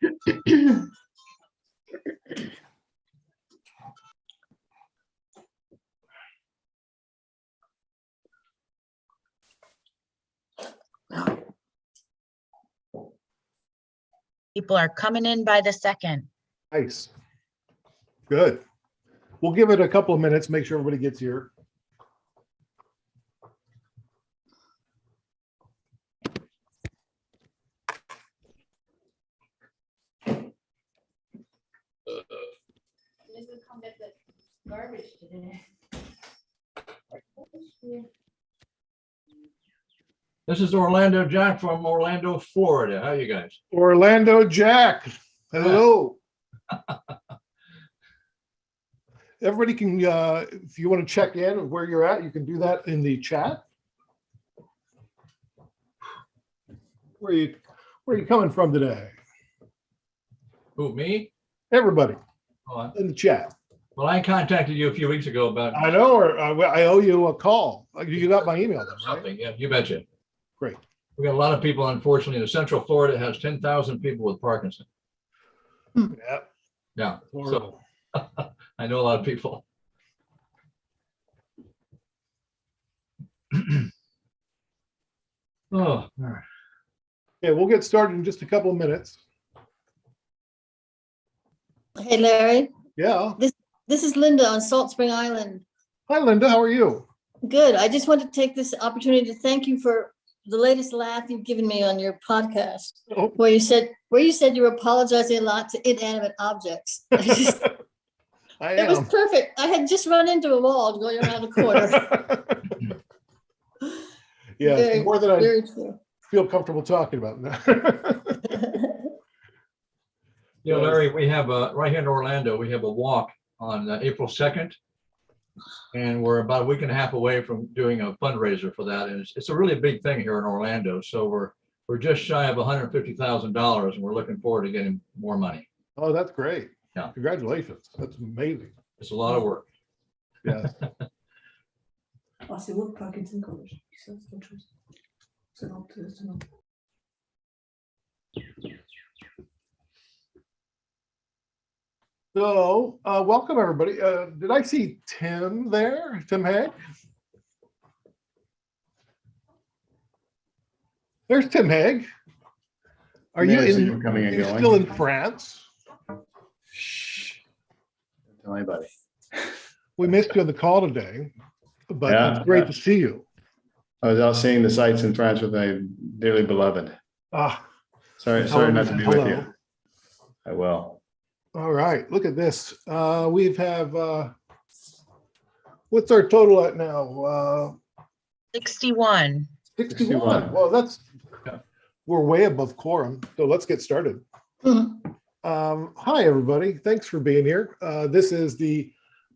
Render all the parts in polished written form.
People are coming in by the second. Nice. Good. We'll give it a couple of minutes, make sure everybody gets here. Garbage today. This is Orlando Jack from Orlando, Florida. How are you guys? Orlando Jack. Hello. Everybody can, if you want to check in where you're at, you can do that in the chat. Where are you coming from today? Who, me? Everybody Oh, in the chat. well, I contacted you a few weeks ago about I know, or I owe you a call. You got my email, then, right? something. Yeah, you betcha. Great. We got a lot of people, unfortunately, in Central Florida has 10,000 people with Parkinson. Yeah. Yeah, Horrible. so I know a lot of people. Oh, all right. Yeah, we'll get started in just a couple of minutes. Hey, Larry, Yeah. this is Linda on Salt Spring Island. Hi, Linda. How are you? Good. I just wanted to take this opportunity to thank you for the latest laugh you've given me on your podcast, Oh. where you said you were apologizing a lot to inanimate objects. I It was am. perfect. I had just run into a wall going around the corner. Yeah, it's Very, more than I very true. feel comfortable talking about now. You know, Larry, we have right here in Orlando, we have a walk on April 2nd. And we're about a week and a half away from doing a fundraiser for that. And it's a really big thing here in Orlando. So we're just shy of $150,000 and we're looking forward to getting more money. Oh, that's great. Yeah. Congratulations. That's amazing. It's a lot of work. Yes. C'est votre Parkinson College. Ça, c'est autre chose. C'est non. So, welcome everybody. Did I see Tim there? Tim Haig? There's Tim Haig. Are you in, coming and you going? still in France? Shh. Don't tell anybody. We missed you on the call today, but Yeah. it's great to see you. I was out seeing the sights in France with my dearly beloved. Ah, Sorry not to be with you. I will. all right, look at this. We have, what's our total at now? 61. 61. Well, we're way above quorum, so let's get started. Mhm. Hi, everybody. Thanks for being here. This is the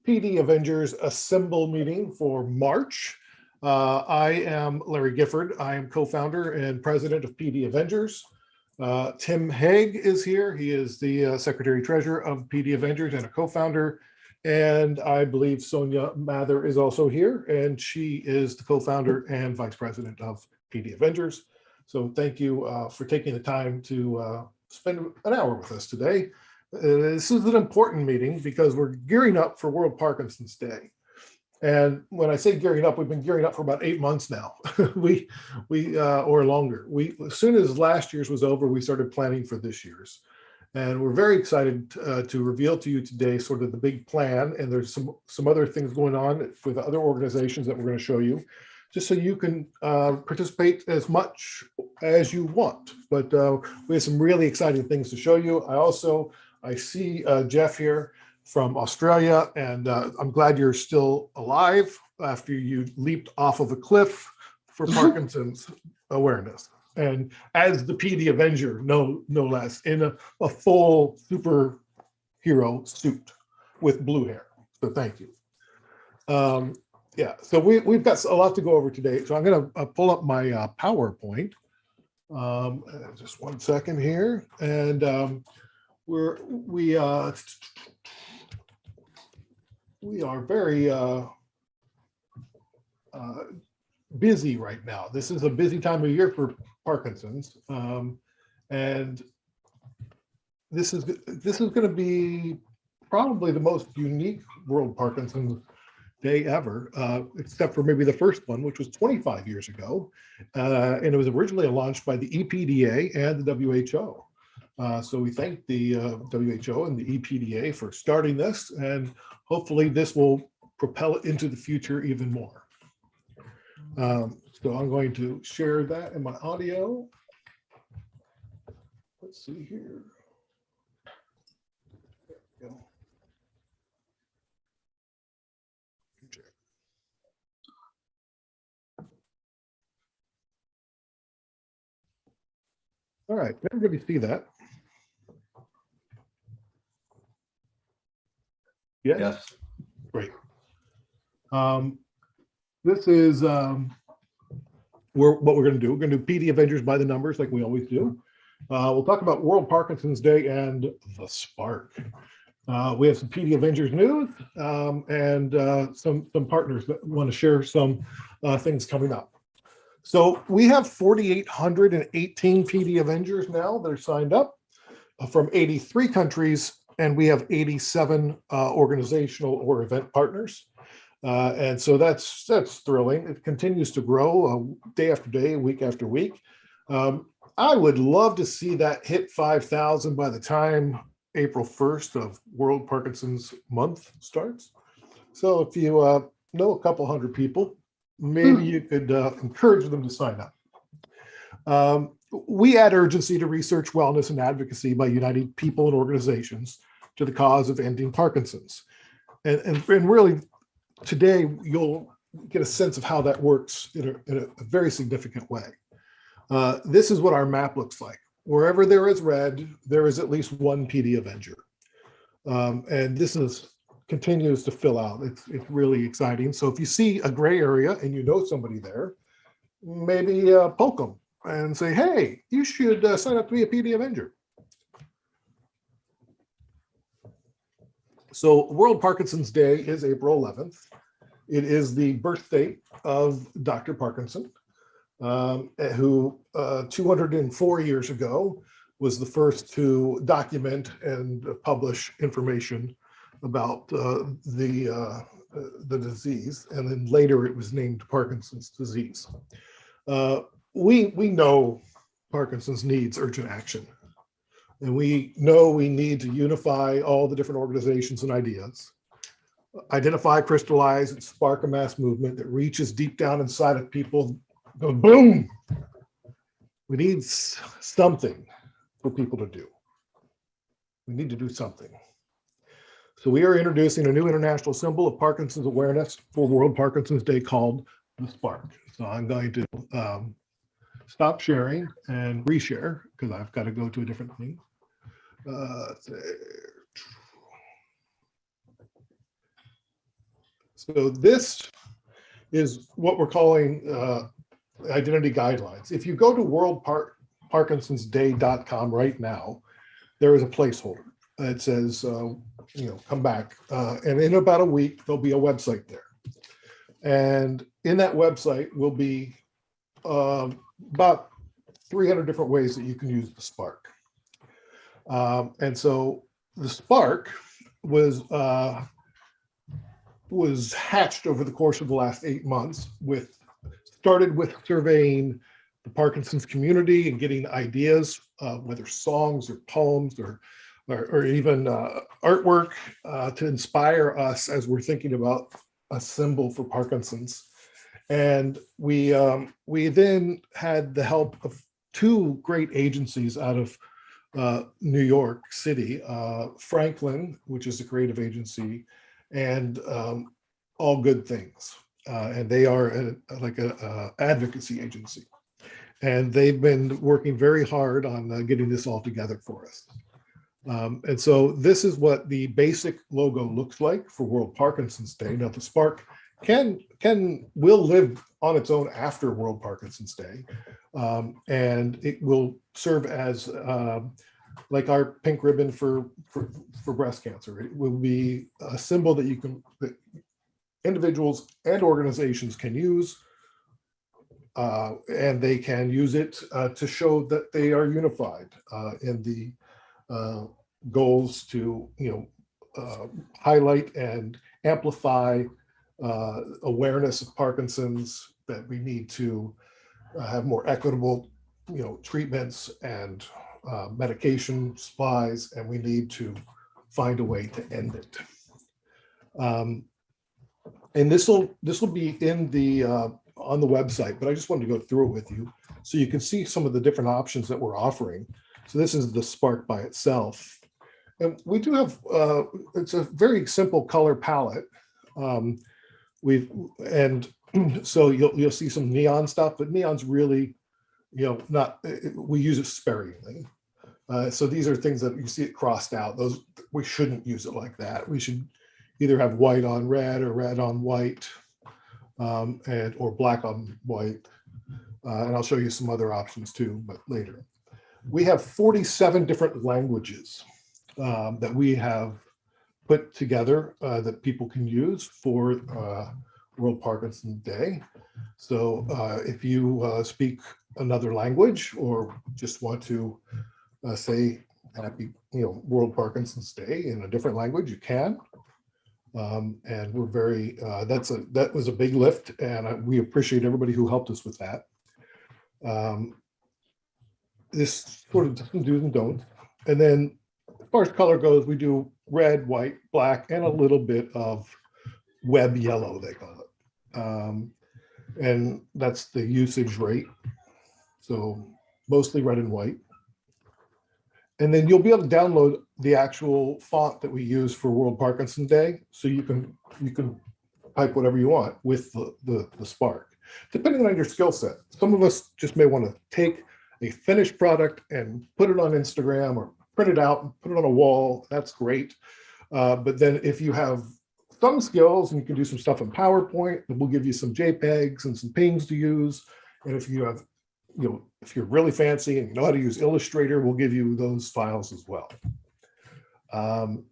PD Avengers Assemble meeting for March. I am Larry Gifford. I am co-founder and president of PD Avengers. Tim Haig is here. He is the secretary treasurer of PD Avengers and a co-founder. And I believe Sonia Mather is also here, and she is the co-founder and vice president of PD Avengers. So thank you for taking the time to spend an hour with us today. This is an important meeting because we're gearing up for World Parkinson's Day. And when I say gearing up, we've been gearing up for about 8 months now, or longer. As soon as last year's was over, we started planning for this year's. And we're very excited to reveal to you today sort of the big plan. And there's some other things going on with other organizations that we're going to show you, just so you can participate as much as you want. But we have some really exciting things to show you. I see Jeff here from Australia, and I'm glad you're still alive after you leaped off of a cliff for Parkinson's awareness. And as the PD Avenger, no less, in a full superhero suit with blue hair. So thank you. Yeah, so we've got a lot to go over today. So I'm going to pull up my PowerPoint. Just 1 second here, and we are very busy right now. This is a busy time of year for Parkinson's, and this is going to be probably the most unique World Parkinson's Day ever, except for maybe the first one, which was 25 years ago. And it was originally launched by the EPDA and the WHO. So we thank the WHO and the EPDA for starting this, and hopefully this will propel it into the future even more. So I'm going to share that in my audio. Let's see here. There we go. All right, everybody see that? Yes? Yes. Great. This is what we're going to do. We're going to do PD Avengers by the numbers like we always do. We'll talk about World Parkinson's Day and the Spark. We have some PD Avengers news and some partners that want to share some things coming up. So we have 4,818 PD Avengers now that are signed up from 83 countries, and we have 87 organizational or event partners. And so that's thrilling. It continues to grow day after day, week after week. I would love to see that hit 5,000 by the time April 1st of World Parkinson's Month starts. So if you know a couple hundred people, maybe you could encourage them to sign up. We add urgency to research, wellness, and advocacy by uniting people and organizations to the cause of ending Parkinson's. And really, today, you'll get a sense of how that works in a very significant way. This is what our map looks like. Wherever there is red, there is at least one PD Avenger. And this continues to fill out. It's really exciting. So if you see a gray area and you know somebody there, maybe poke them and say, hey, you should sign up to be a PD Avenger. So World Parkinson's Day is April 11th. It is the birth date of Dr. Parkinson, who 204 years ago was the first to document and publish information about the disease, and then later it was named Parkinson's disease. We know Parkinson's needs urgent action, and we know we need to unify all the different organizations and ideas, identify, crystallize, and spark a mass movement that reaches deep down inside of people. Go boom! We need something for people to do. We need to do something. So we are introducing a new international symbol of Parkinson's awareness for World Parkinson's Day called the Spark. So I'm going to stop sharing and reshare because I've got to go to a different thing. So this is what we're calling identity guidelines. If you go to worldparkinsonsday.com right now, there is a placeholder. It says, come back. And in about a week, there'll be a website there. And in that website will be about 300 different ways that you can use the Spark. And so the Spark was hatched over the course of the last 8 months. Started with surveying the Parkinson's community and getting ideas, whether songs or poems or even artwork to inspire us as we're thinking about a symbol for Parkinson's. And we then had the help of two great agencies out of New York City, Franklin, which is a creative agency, and All Good Things. And they are like a advocacy agency. And they've been working very hard on getting this all together for us. And so this is what the basic logo looks like for World Parkinson's Day. Now the Spark will live on its own after World Parkinson's Day. And it will serve as like our pink ribbon for breast cancer. It will be a symbol that that individuals and organizations can use, and they can use it to show that they are unified in the goals to, highlight and amplify awareness of Parkinson's, that we need to have more equitable, treatments and medication supplies, and we need to find a way to end it. And this will be in the on the website, but I just wanted to go through it with you so you can see some of the different options that we're offering. So this is the Spark by itself, and we do have it's a very simple color palette. So you'll see some neon stuff, but neon's really, not, we use it sparingly. So these are things that you see it crossed out. Those, we shouldn't use it like that. We should either have white on red or red on white, or black on white. And I'll show you some other options too, but later. We have 47 different languages that we have put together that people can use for World Parkinson Day. So if you speak another language or just want to say happy, World Parkinson's Day in a different language, you can. And we're very, that was a big lift, and we appreciate everybody who helped us with that. This sort of do's and don'ts. And then as far as color goes, we do red, white, black, and a little bit of web yellow, they call it. And that's the usage rate. So mostly red and white. And then you'll be able to download the actual font that we use for World Parkinson Day. So you can type whatever you want with the Spark, depending on your skill set. Some of us just may want to take a finished product and put it on Instagram or print it out and put it on a wall. That's great. But then if you have some skills and you can do some stuff in PowerPoint, we'll give you some JPEGs and some pings to use. And if you have, if you're really fancy and you know how to use Illustrator, we'll give you those files as well. And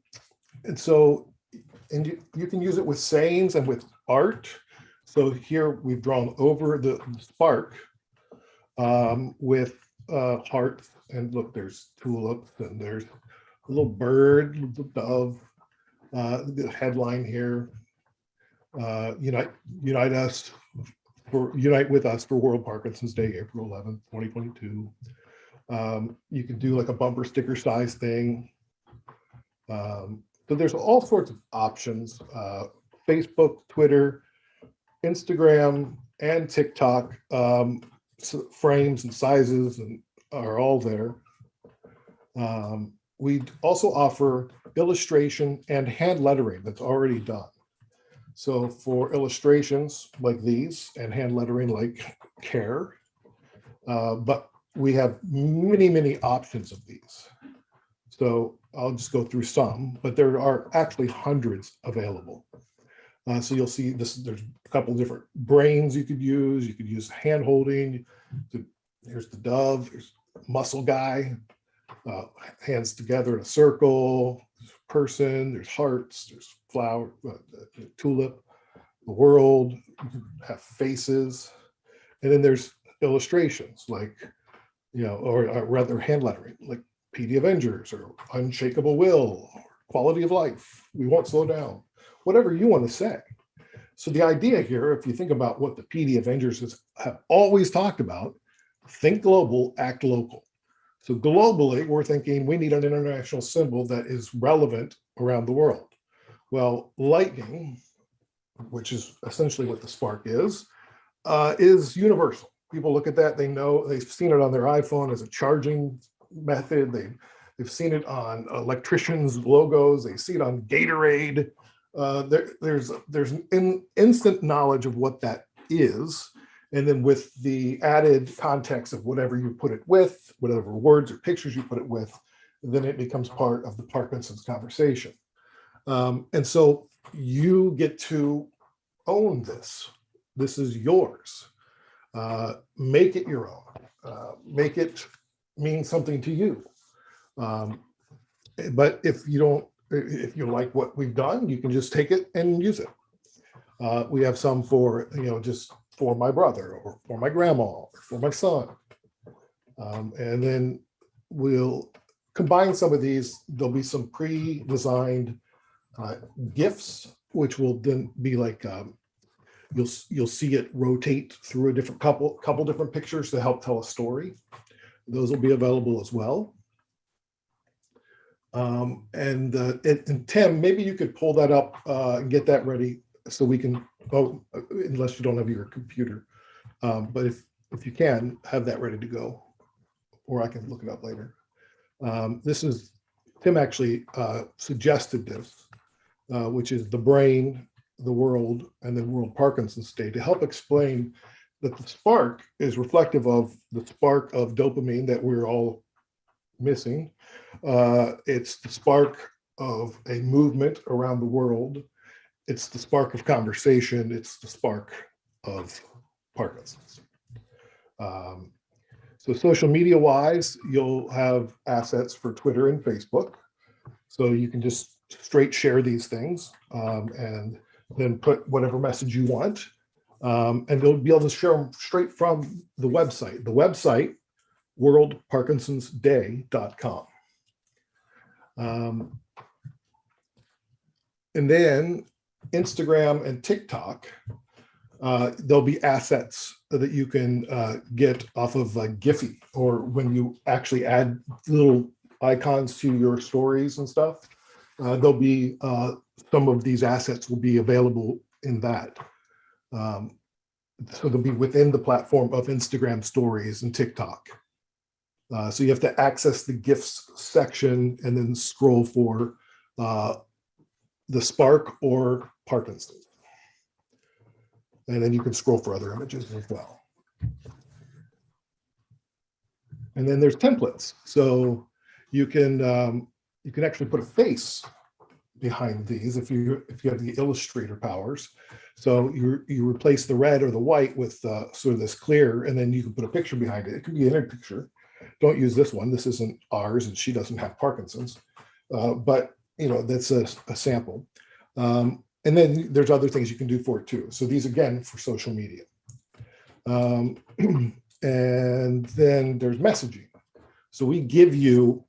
you can use it with sayings and with art. So here we've drawn over the Spark with hearts, and look, there's tulips and there's a little bird, little dove. The headline here, unite with us for World Parkinson's Day, April 11th, 2022. You can do like a bumper sticker size thing. So there's all sorts of options, Facebook, Twitter, Instagram, and TikTok. So frames and sizes are all there. We also offer illustration and hand lettering that's already done. So for illustrations like these and hand lettering like CARE, but we have many, many options of these. So I'll just go through some, but there are actually hundreds available. So you'll see this, there's a couple different brains you could use. You could use hand holding. Here's the dove, here's muscle guy, hands together in a circle, there's person, there's hearts, there's flower, tulip, the world, you can have faces. And then there's illustrations like, or rather hand lettering, like PD Avengers or Unshakable Will, or Quality of Life, We Won't Slow Down, whatever you want to say. So the idea here, if you think about what the PD Avengers have always talked about, think global, act local. So globally, we're thinking we need an international symbol that is relevant around the world. Well, lightning, which is essentially what the Spark is universal. People look at that, they know, they've seen it on their iPhone as a charging method. They've seen it on electricians' logos. They see it on Gatorade. There's an instant knowledge of what that is. And then with the added context of whatever you put it with, whatever words or pictures you put it with, then it becomes part of the Parkinson's conversation. And so you get to own this. This is yours. Make it your own. Make it mean something to you. But if you like what we've done, you can just take it and use it. We have some for, just for my brother or for my grandma or for my son. And then we'll combine some of these, there'll be some pre-designed GIFs, which will then be like, you'll see it rotate through a different couple different pictures to help tell a story. Those will be available as well. And Tim, maybe you could pull that up and get that ready so we can vote, unless you don't have your computer. But if you can, have that ready to go, or I can look it up later. This is, Tim actually suggested this, which is the brain, the world, and the World Parkinson's Day, to help explain that the spark is reflective of the spark of dopamine that we're all missing. It's the spark of a movement around the world. It's the spark of conversation. It's the spark of Parkinson's. So social media wise, you'll have assets for Twitter and Facebook. So you can just straight share these things and then put whatever message you want. And they'll be able to share them straight from the website. The website, worldparkinsonsday.com. And then Instagram and TikTok, there'll be assets that you can get off of Giphy, or when you actually add little icons to your stories and stuff, there'll be some of these assets will be available in that. So they'll be within the platform of Instagram stories and TikTok. So you have to access the GIFs section and then scroll for the Spark or Parkinson's. And then you can scroll for other images as well. And then there's templates. So you can actually put a face behind these if you have the Illustrator powers. So you replace the red or the white with sort of this clear, and then you can put a picture behind it. It could be an image picture. Don't use this one. This isn't ours, and she doesn't have Parkinson's. But that's a sample. And then there's other things you can do for it too. So these, again, for social media. And then there's messaging. So we give you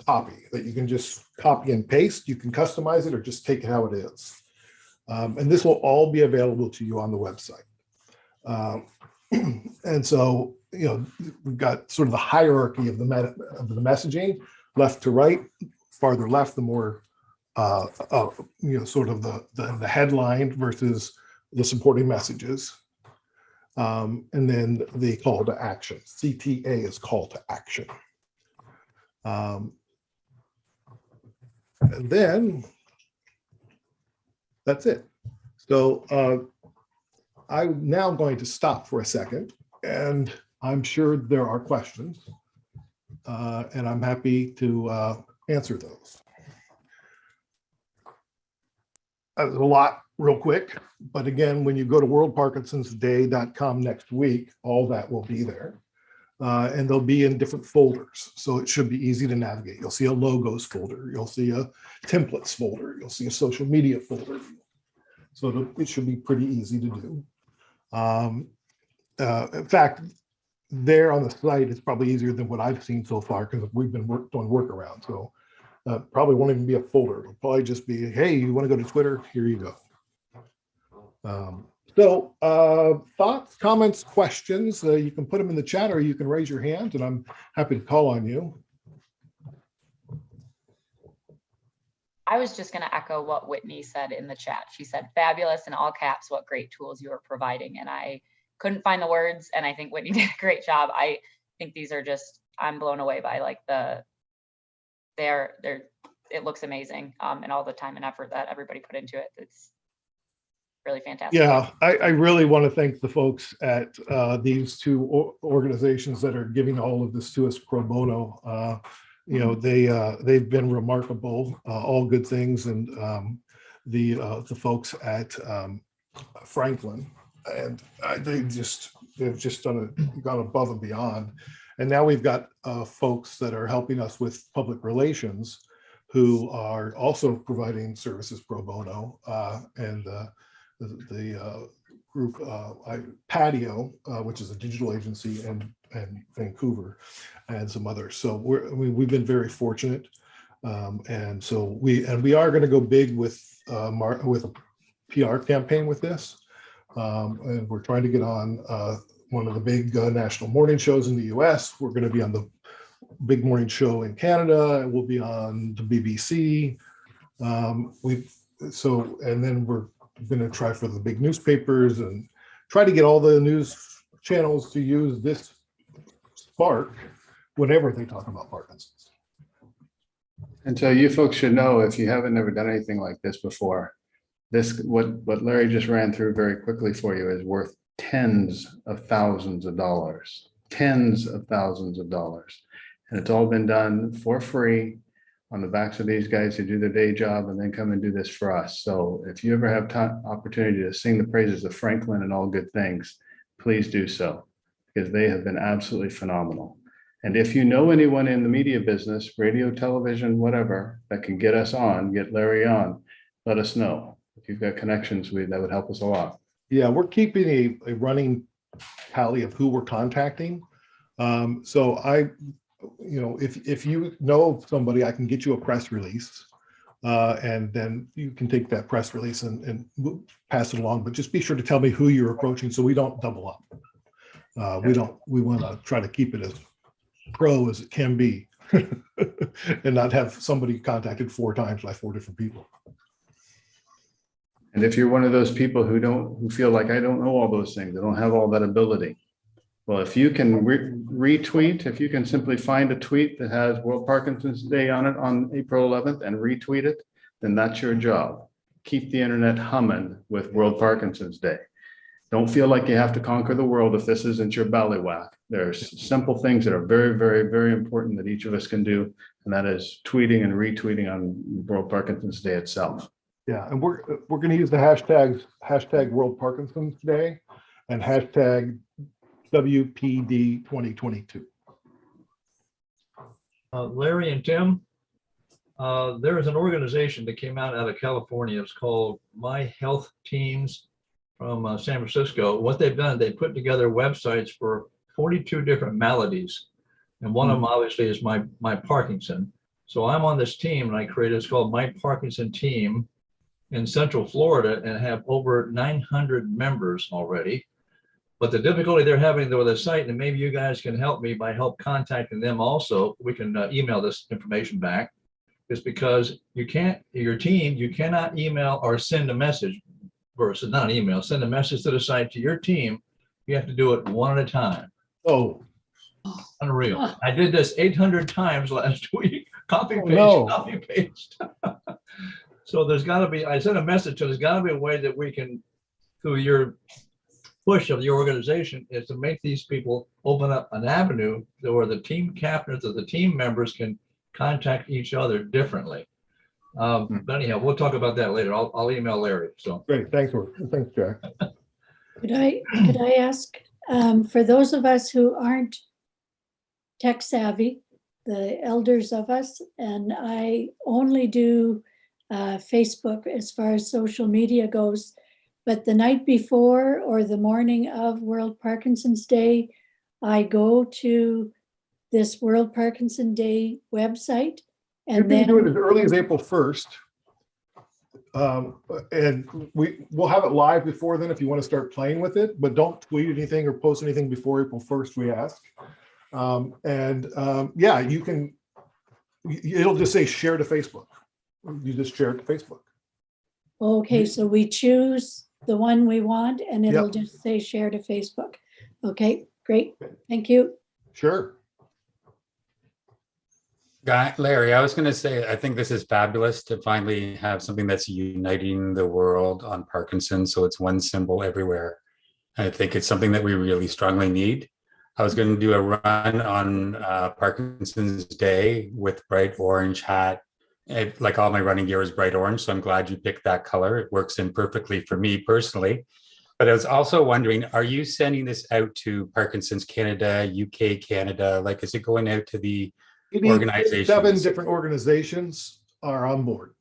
copy that you can just copy and paste. You can customize it or just take it how it is. And this will all be available to you on the website. And so, we've got sort of the hierarchy of the messaging, left to right. Farther left, the more sort of the headline versus the supporting messages. And then the call to action. CTA is call to action. And then that's it. So I'm now going to stop for a second, and I'm sure there are questions, and I'm happy to answer those. There's a lot real quick, but again, when you go to worldparkinsonsday.com next week, all that will be there. And they'll be in different folders. So it should be easy to navigate. You'll see a logos folder. You'll see a templates folder. You'll see a social media folder. So it should be pretty easy to do. In fact, there on the site, it's probably easier than what I've seen so far because we've been doing workaround. So probably won't even be a folder. It'll probably just be, hey, you want to go to Twitter? Here you go. So thoughts, comments, questions, you can put them in the chat or you can raise your hand and I'm happy to call on you. I was just going to echo what Whitney said in the chat. She said, fabulous, in all caps, what great tools you are providing. And I couldn't find the words, and I think Whitney did a great job. I think these are just, I'm blown away by like it looks amazing, and all the time and effort that everybody put into it. It's really fantastic. Yeah, I really want to thank the folks at these two organizations that are giving all of this to us pro bono. They've been remarkable, all good things, and the folks at Franklin, and they've just gone above and beyond. And now we've got folks that are helping us with public relations, who are also providing services pro bono, and the group Patio, which is a digital agency, and and Vancouver and some others. So we've been very fortunate. And so we are going to go big with a PR campaign with this. And we're trying to get on one of the big national morning shows in the US. We're going to be on the big morning show in Canada. We'll be on the BBC. And then we're going to try for the big newspapers and try to get all the news channels to use this spark whenever they talk about Parkinson's. And so you folks should know, if you haven't never done anything like this before, what Larry just ran through very quickly for you is worth tens of thousands of dollars, tens of thousands of dollars. And it's all been done for free on the backs of these guys who do their day job and then come and do this for us. So if you ever have opportunity to sing the praises of Franklin and all good things, please do so, because they have been absolutely phenomenal. And if you know anyone in the media business, radio, television, whatever, that can get us on, get Larry on, let us know. If you've got connections, that would help us a lot. Yeah, we're keeping a running tally of who we're contacting. So if you know somebody, I can get you a press release, and then you can take that press release and pass it along. But just be sure to tell me who you're approaching, so we don't double up. We want to try to keep it as pro as it can be, and not have somebody contacted 4 times by 4 different people. And if you're one of those people who feel like, I don't know all those things, I don't have all that ability. Well, if you can retweet, if you can simply find a tweet that has World Parkinson's Day on it on April 11th and retweet it, then that's your job. Keep the internet humming with World Parkinson's Day. Don't feel like you have to conquer the world if this isn't your ballywhack. There's simple things that are very, very, very important that each of us can do, and that is tweeting and retweeting on World Parkinson's Day itself. Yeah, and we're going to use the hashtag World Parkinson's Day and hashtag WPD 2022. Larry and Tim, there is an organization that came out of California. It's called My Health Teams from San Francisco. What they've done, they put together websites for 42 different maladies. And one of them obviously is my Parkinson. So I'm on this team, and I created, it's called My Parkinson Team in Central Florida, and have over 900 members already. But the difficulty they're having with the site, and maybe you guys can help me by contacting them also, we can email this information back, is because you cannot email or send a message versus not an email, send a message to the site to your team. You have to do it one at a time. Oh, unreal. I did this 800 times last week. Copy, paste, copy, paste. So there's got to be, I sent a message, so there's got to be a way that we can, through your push of the organization, is to make these people open up an avenue where the team captains or the team members can contact each other differently. But anyhow, we'll talk about that later. I'll email Larry. So great. Thanks, Jack. Could I ask, for those of us who aren't tech savvy, the elders of us, and I only do Facebook as far as social media goes, but the night before or the morning of World Parkinson's Day, I go to this World Parkinson Day website, and then do it as early as April 1st. And we'll have it live before then if you want to start playing with it, but don't tweet anything or post anything before April 1st, we ask. Yeah, you can, it'll just say share to Facebook. You just share it to Facebook. Okay, so we choose the one we want and it'll just say share to Facebook. Okay, great. Thank you. Sure. Larry, I was going to say, I think this is fabulous to finally have something that's uniting the world on Parkinson's. So it's one symbol everywhere. I think it's something that we really strongly need. I was going to do a run on Parkinson's Day with bright orange hat. Like all my running gear is bright orange, so I'm glad you picked that color. It works in perfectly for me personally. But I was also wondering, are you sending this out to Parkinson's Canada, UK, Canada? Like, is it going out to the organizations? 7 different organizations are on board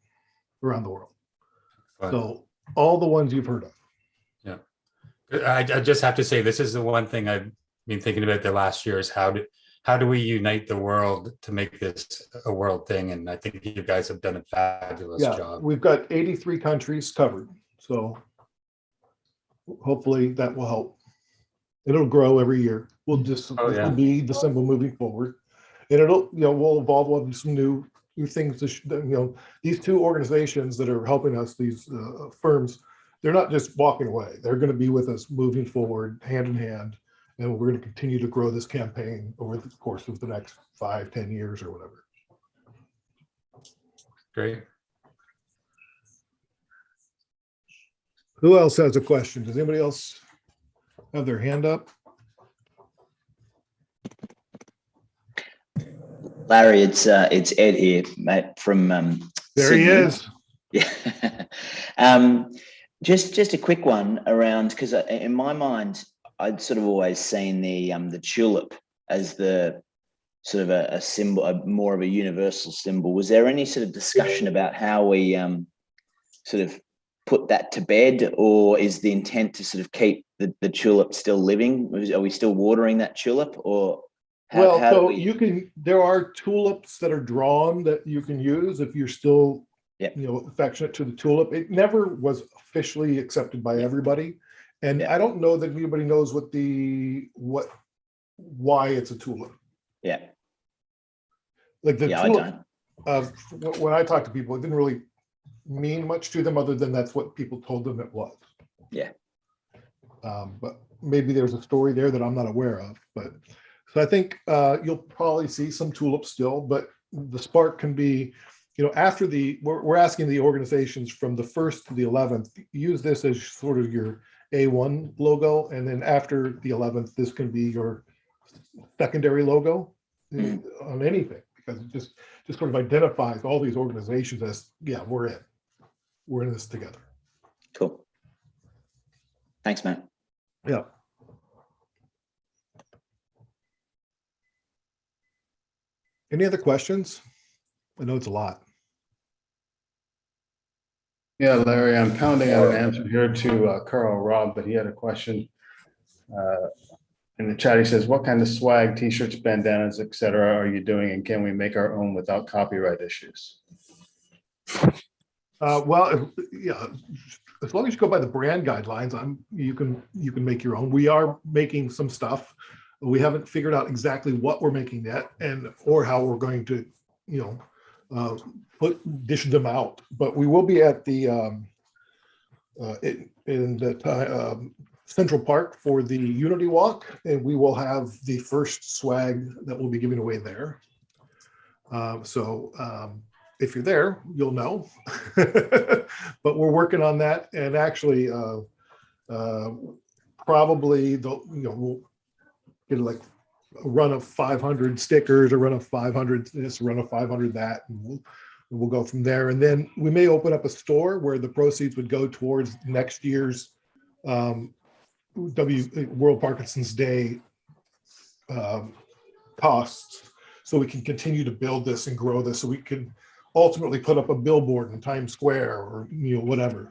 around the world. So all the ones you've heard of. Yeah. I just have to say, this is the one thing I've mean, thinking about the last years, how do we unite the world to make this a world thing? And I think you guys have done a fabulous Yeah, job. we've got 83 countries covered, so hopefully that will help. It'll grow every year. We'll just, Oh, this yeah. will be the symbol moving forward. And it'll, we'll evolve with some new things. These two organizations that are helping us, these firms, they're not just walking away. They're going to be with us moving forward, hand in hand. And we're going to continue to grow this campaign over the course of the next 5-10 years or whatever. Great. Who else has a question? Does anybody else have their hand up? Larry, it's Ed here, mate, from There he Sydney. is. Yeah. Just a quick one around, because in my mind, I'd sort of always seen the tulip as the sort of a symbol, more of a universal symbol. Was there any sort of discussion about how we sort of put that to bed, or is the intent to sort of keep the tulip still living? Are we still watering that tulip, or how there are tulips that are drawn that you can use if you're still affectionate to the tulip. It never was officially accepted by everybody, and I don't know that anybody knows why it's a tulip. Yeah. Like the tulip, I don't. when I talk to people, it didn't really mean much to them other than that's what people told them it was. Yeah. But maybe there's a story there that I'm not aware of. But so I think you'll probably see some tulips still, but the spark can be, after we're asking the organizations from the 1st to the 11th, use this as sort of your A1 logo. And then after the 11th, this can be your secondary logo on anything, because it just sort of identifies all these organizations as, we're in this together. Cool. Thanks, Matt. Yeah. Any other questions? I know it's a lot. Yeah, Larry, I'm pounding out an answer here to Carl Robb, but he had a question. In the chat, he says, what kind of swag, t-shirts, bandanas, etc. are you doing, and can we make our own without copyright issues? Well, as long as you go by the brand guidelines, you can make your own. We are making some stuff. We haven't figured out exactly what we're making yet, or how we're going to, dish them out. But we will be at the in the Central Park for the Unity Walk, and we will have the first swag that we'll be giving away there. If you're there, you'll know. But we're working on that, and actually, probably we'll get like a run of 500 stickers, a run of 500 this, a run of 500 that, and we'll go from there. And then we may open up a store where the proceeds would go towards next year's World Parkinson's Day costs, so we can continue to build this and grow this, so we can ultimately put up a billboard in Times Square or whatever.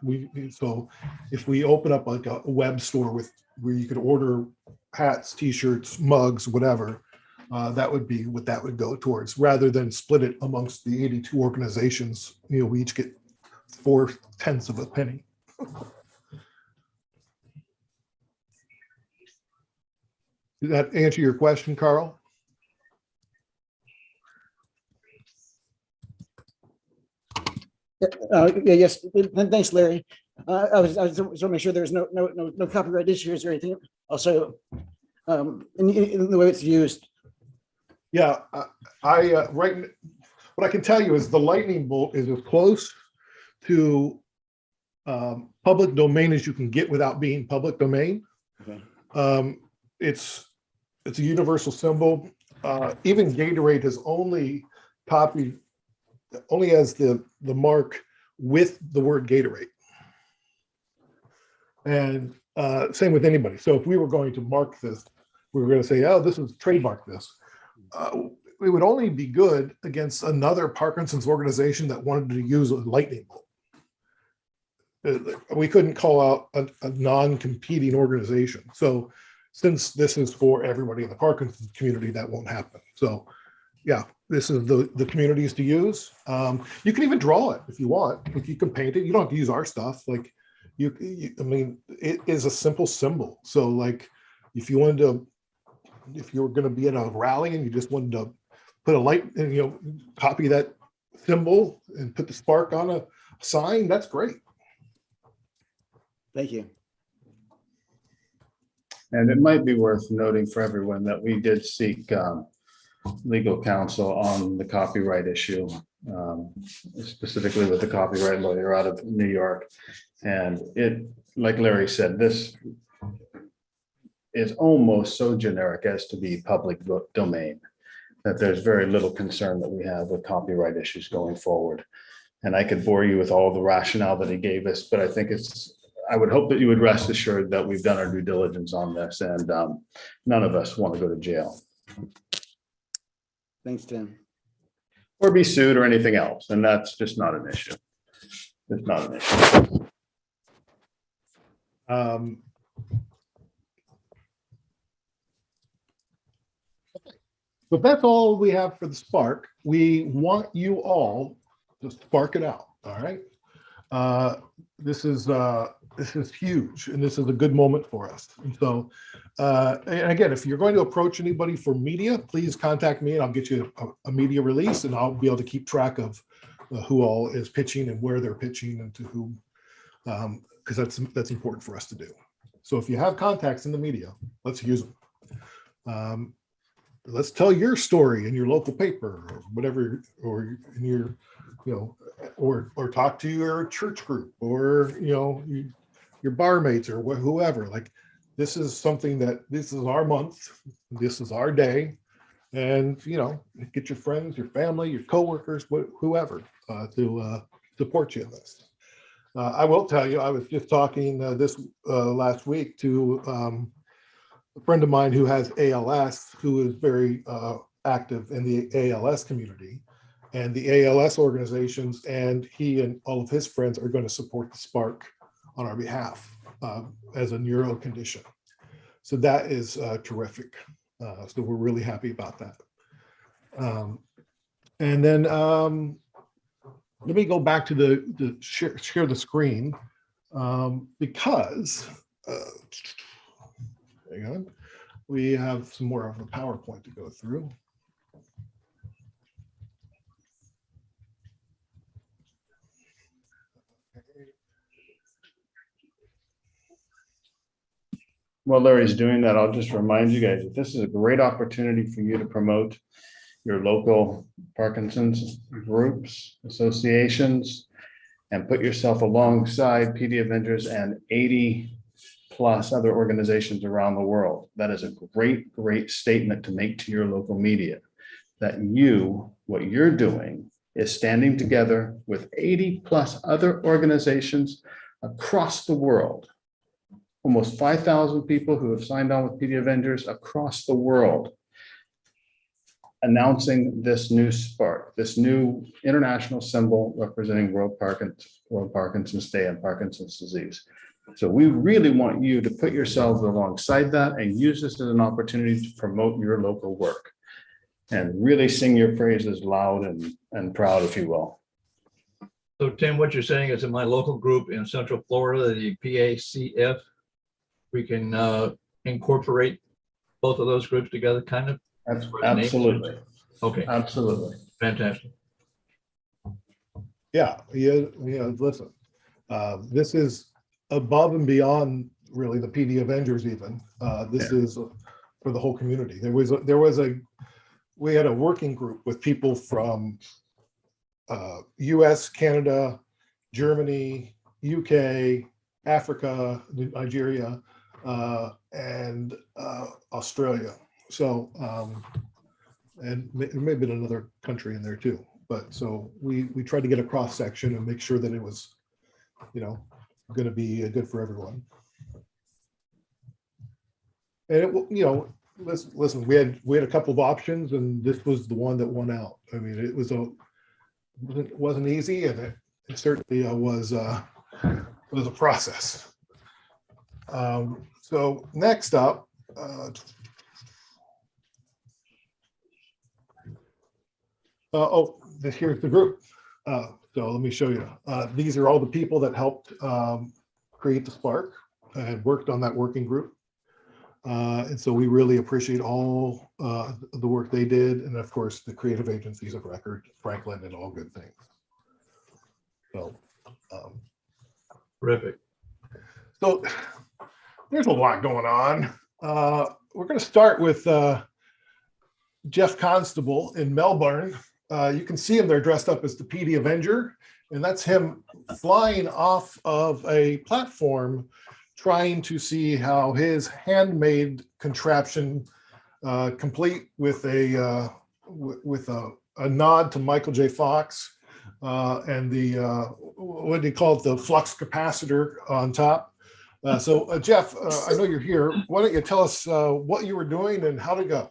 So if we open up like a web store where you could order hats, t-shirts, mugs, whatever, that would be what that would go towards, rather than split it amongst the 82 organizations. We each get 0.4 of a penny. Did that answer your question, Carl? Yes. Thanks, Larry. I was just want to make sure there's no copyright issues or anything. Also, in the way it's used. Yeah, what I can tell you is the lightning bolt is as close to public domain as you can get without being public domain. Okay. It's a universal symbol. Even Gatorade has only has the mark with the word Gatorade. And same with anybody. So if we were going to mark this, we were going to say, oh, this is trademark this. It would only be good against another Parkinson's organization that wanted to use a lightning bolt. We couldn't call out a non-competing organization. So since this is for everybody in the Parkinson's community, that won't happen. So yeah, this is the communities to use. You can even draw it if you want. If you can paint it, you don't have to use our stuff. Like I mean, it is a simple symbol. So like if you wanted to, if you were going to be at a rally and you just wanted to put a light and, you know, copy that symbol and put the spark on a sign, that's great. Thank you. And it might be worth noting for everyone that we did seek legal counsel on the copyright issue, specifically with the copyright lawyer out of New York. And it, like Larry said, this is almost so generic as to be public domain, that there's very little concern that we have with copyright issues going forward. And I could bore you with all the rationale that he gave us, but I think I would hope that you would rest assured that we've done our due diligence on this, and none of us want to go to jail. Thanks, Tim. Or be sued or anything else, and that's just not an issue. It's not an issue. But that's all we have for the spark. We want you all to spark it out. All right. This is huge, and this is a good moment for us. And so, and again, if you're going to approach anybody for media, please contact me, and I'll get you a media release, and I'll be able to keep track of who all is pitching and where they're pitching and to whom, because that's important for us to do. So if you have contacts in the media, let's use them. Let's tell your story in your local paper or whatever, or in your, you know, or talk to your church group, or, you know, your barmates or whoever. Like, this is something that, this is our month, this is our day, and, you know, get your friends, your family, your coworkers, whoever, to support you in this. I will tell you, I was just talking this last week to a friend of mine who has ALS, who is very active in the ALS community and the ALS organizations, and he and all of his friends are going to support the Spark on our behalf as a neuro condition. So that is terrific. So we're really happy about that. And then let me go back to the share the screen, because hang on, we have some more of a PowerPoint to go through. While Larry's doing that, I'll just remind you guys that this is a great opportunity for you to promote your local Parkinson's groups, associations, and put yourself alongside PD Avengers and 80 plus other organizations around the world. That is a great, great statement to make to your local media, that what you're doing is standing together with 80 plus other organizations across the world. Almost 5,000 people who have signed on with PD Avengers across the world, announcing this new spark, this new international symbol representing World Parkinson's Day and Parkinson's disease. So we really want you to put yourselves alongside that and use this as an opportunity to promote your local work and really sing your praises loud and proud, if you will. So Tim, what you're saying is in my local group in Central Florida, the PACF, we can incorporate both of those groups together, kind of? Absolutely. Okay. Absolutely. Fantastic. Yeah, listen, this is above and beyond really the PD Avengers even. This is for the whole community. We had a working group with people from US, Canada, Germany, UK, Africa, Nigeria, and Australia. So, and there may have been another country in there too. But so we tried to get a cross section and make sure that it was, going to be good for everyone. And listen, we had a couple of options, and this was the one that won out. I mean, it wasn't easy, and it certainly was a process. So next up, Here's the group. So let me show you. These are all the people that helped create the Spark and worked on that working group. And so we really appreciate all the work they did. And of course, the creative agencies of record, Franklin, and All Good Things. So, Terrific. So there's a lot going on. We're going to start with Jeff Constable in Melbourne. You can see him there dressed up as the PD Avenger, and that's him flying off of a platform trying to see how his handmade contraption, complete with a nod to Michael J. Fox and the what do you call it, the flux capacitor on top. So Jeff, I know you're here. Why don't you tell us what you were doing and how to go?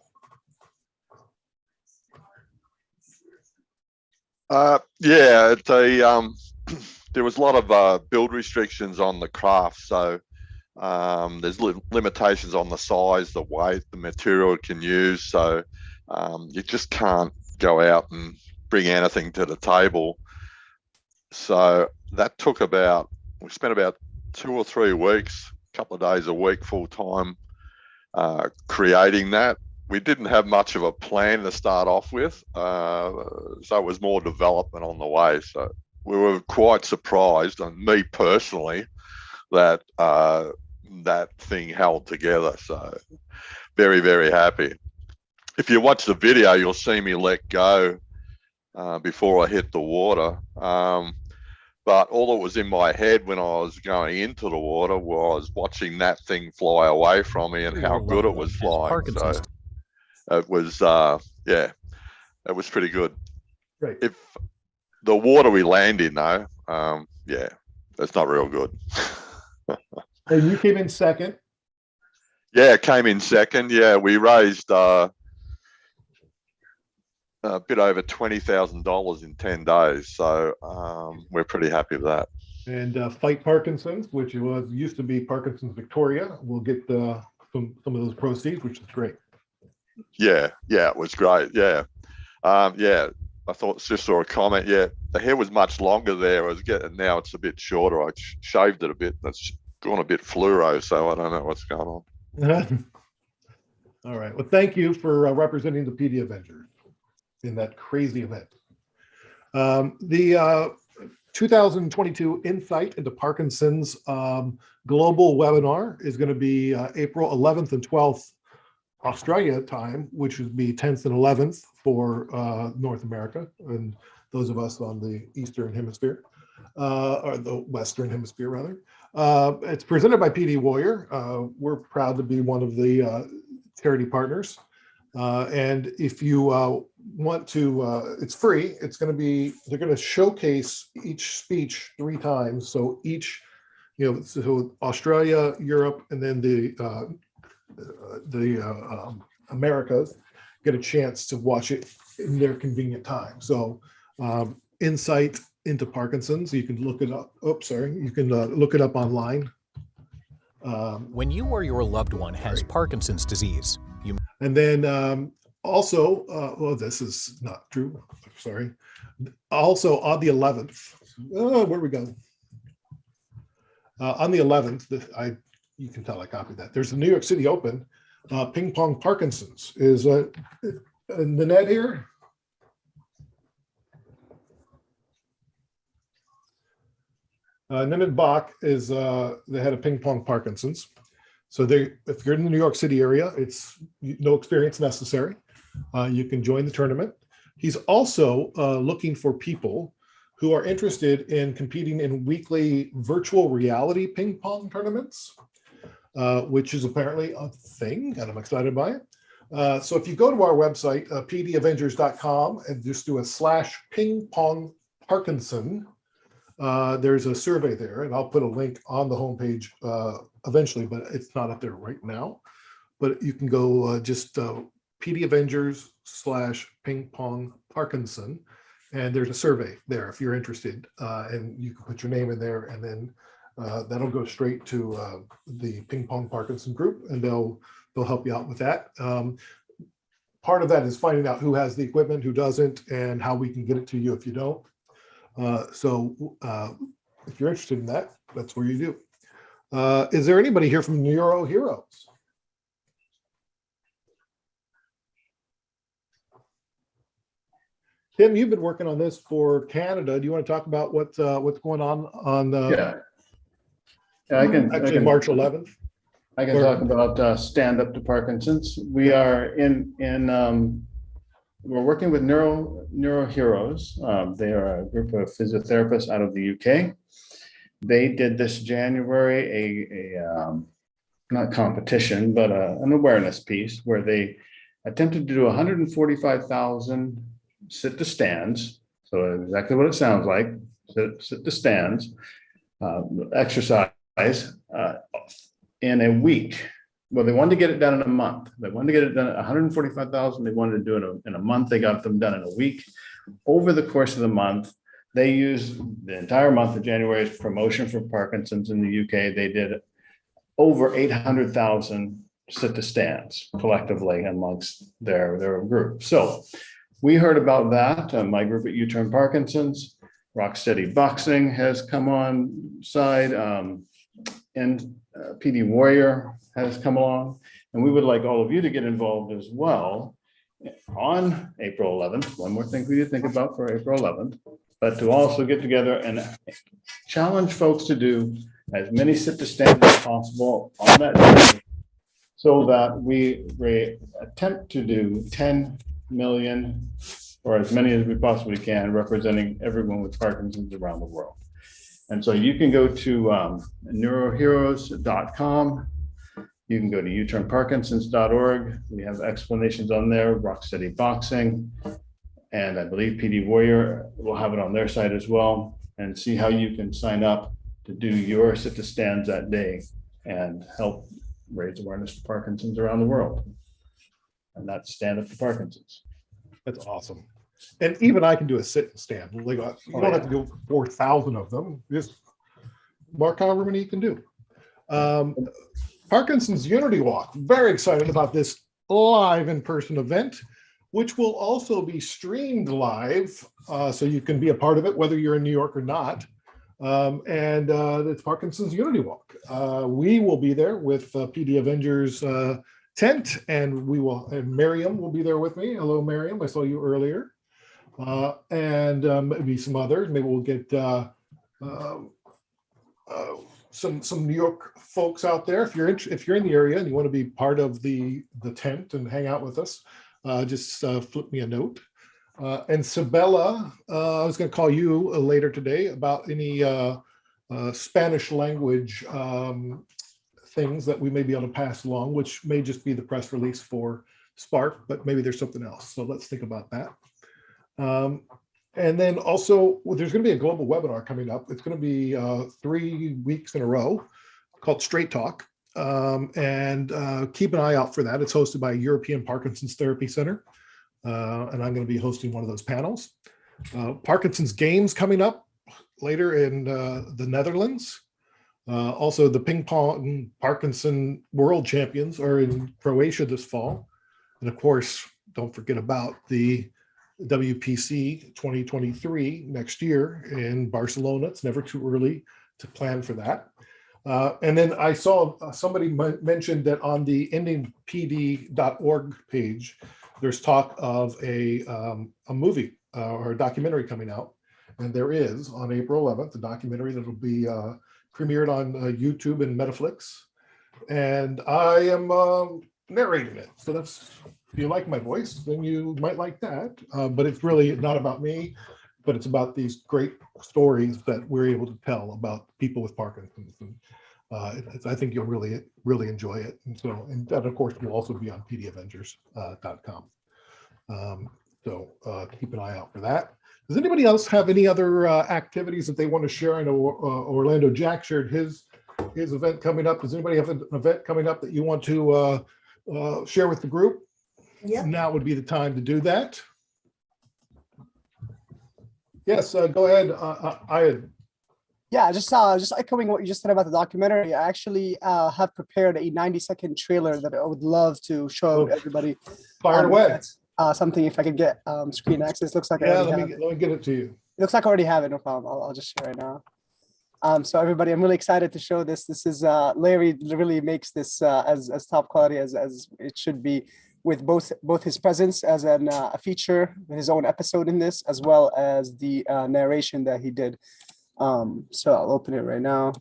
Yeah, there was a lot of build restrictions on the craft, so there's limitations on the size, the weight, the material it can use. So you just can't go out and bring anything to the table. So that took we spent about 2 or 3 weeks, a couple of days a week, full time, creating that. We didn't have much of a plan to start off with, so it was more development on the way. So we were quite surprised, and me personally, that that thing held together. So very, very happy. If you watch the video, you'll see me let go before I hit the water. But all that was in my head when I was going into the water was watching that thing fly away from me and how good it was flying. So it was, yeah, it was pretty good. Right. If the water we land in, though, yeah, it's not real good. And you came in second. Yeah, came in second. Yeah, we raised a bit over $20,000 in 10 days. So we're pretty happy with that. And Fight Parkinson's, which used to be Parkinson's Victoria, will get some of those proceeds, which is great. Yeah, it was great. Yeah, yeah. I just saw a comment. Yeah, the hair was much longer there. Now it's a bit shorter. I shaved it a bit. That's gone a bit fluoro, so I don't know what's going on. All right. Well, thank you for representing the PD Avengers in that crazy event. The 2022 Insight into Parkinson's global webinar is going to be April 11th and 12th Australia time, which would be 10th and 11th for North America and those of us on the Eastern Hemisphere, or the Western Hemisphere rather. It's presented by PD Warrior. We're proud to be one of the charity partners. And if you want to, it's free. It's going to be, they're going to showcase each speech 3 times. So each, so Australia, Europe, and then the Americas get a chance to watch it in their convenient time. So Insight into Parkinson's, you can look it up. Oops, sorry. You can look it up online. When you or your loved one has Parkinson's disease, and then also, well, this is not true. Sorry. Also on the 11th, where we go? On the 11th, you can tell I copied that. There's the New York City Open. Ping Pong Parkinson's is in the net here. Niman Bach is the head of Ping Pong Parkinson's. So if you're in the New York City area, it's no experience necessary. You can join the tournament. He's also looking for people who are interested in competing in weekly virtual reality ping pong tournaments, which is apparently a thing, and I'm excited by it. So if you go to our website, pdavengers.com, and just do a /ping pong Parkinson, there's a survey there, and I'll put a link on the homepage eventually, but it's not up there right now. But you can go just PD Avengers /ping pong Parkinson, and there's a survey there if you're interested, and you can put your name in there, and then that'll go straight to the Ping Pong Parkinson group, and they'll they'll help you out with that. Part of that is finding out who has the equipment, who doesn't, and how we can get it to you if you don't. If you're interested in that, that's where you do. Is there anybody here from Neuro Heroes? Tim, you've been working on this for Canada. Do you want to talk about what's going on Yeah, I can. actually March 11th? I can talk about Stand Up to Parkinson's. We are we're working with Neuro Heroes. They are a group of physiotherapists out of the UK. They did this January a not competition, but an awareness piece where they attempted to do 145,000 sit to stands. So exactly what it sounds like, sit to stands, exercise in a week. Well, they wanted to get it done in a month. They wanted to get it done at 145,000. They wanted to do it in a month. They got them done in a week. Over the course of the month, they used the entire month of January as promotion for Parkinson's in the UK. They did over 800,000 sit to stands collectively amongst their group. So we heard about that. My group at U-Turn Parkinson's, Rocksteady Boxing has come on side, and PD Warrior has come along. And we would like all of you to get involved as well on April 11th. One more thing for you to think about for April 11th, but to also get together and challenge folks to do as many sit to stands as possible on that day, so that we attempt to do 10 million or as many as we possibly can, representing everyone with Parkinson's around the world. And so you can go to neuroheroes.com. You can go to uturnparkinsons.org. We have explanations on there, Rocksteady Boxing, and I believe PD Warrior will have it on their site as well, and see how you can sign up to do your sit to stands that day and help raise awareness for Parkinson's around the world. And that's Stand Up to Parkinson's. That's awesome. And even I can do a sit and stand. Like, you don't have to do 4,000 of them. Just mark however many you can do. Parkinson's Unity Walk. Very excited about this live in-person event, which will also be streamed live, so you can be a part of it, whether you're in New York or not. It's Parkinson's Unity Walk. We will be there with PD Avengers tent, and Miriam will be there with me. Hello, Miriam. I saw you earlier. Maybe some others. Maybe we'll get some New York folks out there. If you're in the area and you want to be part of the tent and hang out with us, just flip me a note. And Sabella, I was going to call you later today about any Spanish language things that we may be able to pass along, which may just be the press release for Spark, but maybe there's something else. So let's think about that. And then also, there's going to be a global webinar coming up. It's going to be 3 weeks in a row called Straight Talk. Keep an eye out for that. It's hosted by European Parkinson's Therapy Center. And I'm going to be hosting one of those panels. Parkinson's Games coming up later in the Netherlands. Also, the Ping Pong Parkinson World Champions are in Croatia this fall. And of course, don't forget about the WPC 2023 next year in Barcelona. It's never too early to plan for that. And then I saw somebody mentioned that on the endingpd.org page, there's talk of a movie or a documentary coming out. And there is on April 11th, a documentary that will be premiered on YouTube and Netflix. And I am narrating it. So that's, if you like my voice, then you might like that. But it's really not about me, but it's about these great stories that we're able to tell about people with Parkinson's. And I think you'll really enjoy it. And that, of course, will also be on pdavengers.com. So keep an eye out for that. Does anybody else have any other activities that they want to share? I know Orlando Jack shared his event coming up. Does anybody have an event coming up that you want to share with the group? Yeah. Now would be the time to do that. Yes, go ahead. Yeah, just echoing what you just said about the documentary. I actually have prepared a 90-second trailer that I would love to show everybody. Fire away. That's something if I could get screen access. Looks like I Yeah, already let me get it to you. It looks like I already have it. No problem. I'll just share right now. So everybody, I'm really excited to show this. This is Larry really makes this as top quality as it should be, with both his presence as a feature, his own episode in this, as well as the narration that he did. So I'll open it right now.